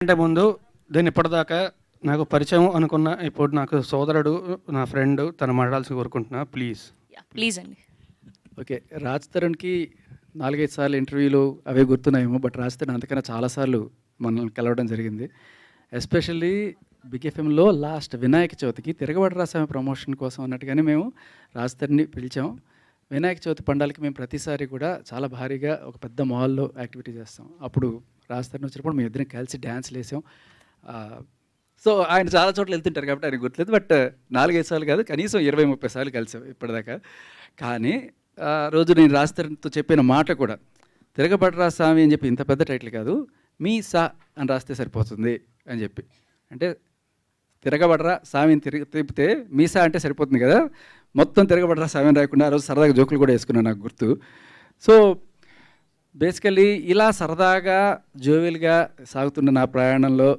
అంటే ముందు దీన్ని ఇప్పటిదాకా నాకు పరిచయం అనుకున్న ఇప్పుడు నాకు సోదరుడు, నా ఫ్రెండ్ తను మాట్లాడాల్సి కోరుకుంటున్నా ప్లీజ్. ప్లీజ్ అండి. ఓకే. రాజ్ తరుణ్‌కి 4, 5 సార్లు ఇంటర్వ్యూలు అవే గుర్తున్నాయేమో. బట్ రాజ్ తరుణ్ అంతకన్నా చాలా సార్లు మనల్ని కలవడం జరిగింది. ఎస్పెషల్లీ బిగ్ ఎఫ్ఎంలో లాస్ట్ వినాయక చవితికి తిరగబడి రాసాము ప్రమోషన్ కోసం అన్నట్టుగానే మేము రాజ్ తరుణ్‌ని పిలిచాం. వినాయక చవితి పండాలకి మేము ప్రతిసారి కూడా చాలా భారీగా ఒక పెద్ద మాల్‌లో యాక్టివిటీ చేస్తాం. అప్పుడు రాజ్ తరుణ్ వచ్చినప్పుడు మేము ఇద్దరం కలిసి డ్యాన్స్‌లు వేసాం. సో ఆయన చాలా చోట్ల వెళ్తుంటారు కాబట్టి ఆయనకు గుర్తులేదు. బట్ 4, 5 సార్లు కాదు, కనీసం 20, 30 సార్లు కలిసాం ఇప్పటిదాకా. కానీ ఆ రోజు నేను రాజ్ తరుణ్‌తో చెప్పిన మాట కూడా తిరగబడరా స్వామి అని చెప్పి ఇంత పెద్ద టైటిల్ కాదు, మీ సా అని రాస్తే సరిపోతుంది అని చెప్పి. అంటే తిరగబడరా స్వామిని తిప్పితే మీసా అంటే సరిపోతుంది కదా, మొత్తం తిరగబడరా స్వామిని రాయకుండా ఆ రోజు సరదాగా జోకులు కూడా వేసుకున్నాను, నాకు గుర్తు. సో బేసికలీ ఇలా సరదాగా జోవియల్గా సాగుతున్న నా ప్రయాణంలో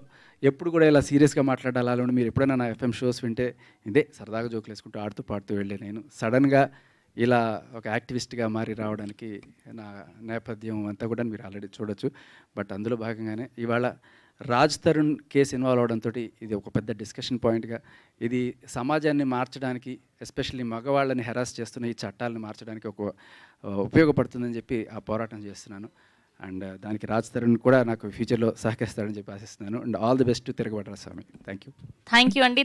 ఎప్పుడు కూడా ఇలా సీరియస్గా మాట్లాడాలని మీరు ఎప్పుడైనా నా ఎఫ్ఎం షోస్ వింటే ఇదే సరదాగా జోకులు వేసుకుంటూ ఆడుతూ పాడుతూ వెళ్ళే నేను సడన్గా ఇలా ఒక యాక్టివిస్ట్గా మారి రావడానికి నా నేపథ్యం అంతా కూడా మీరు ఆల్రెడీ చూడొచ్చు. బట్ అందులో భాగంగానే ఇవాళ రాజ్ తరుణ్ కేసు ఇన్వాల్వ్ అవడంతో ఇది ఒక పెద్ద డిస్కషన్ పాయింట్గా, ఇది సమాజాన్ని మార్చడానికి ఎస్పెషల్లీ మగవాళ్ళని హెరాస్ చేస్తున్న ఈ చట్టాలను మార్చడానికి ఒక ఉపయోగపడుతుందని చెప్పి ఆ పోరాటం చేస్తున్నాను. అండ్ దానికి రాజ్ తరుణ్ కూడా నాకు ఫ్యూచర్లో సహకరిస్తాడని చెప్పి ఆశిస్తున్నాను. And all the best Tiragabadara Swami. Thank you అండి.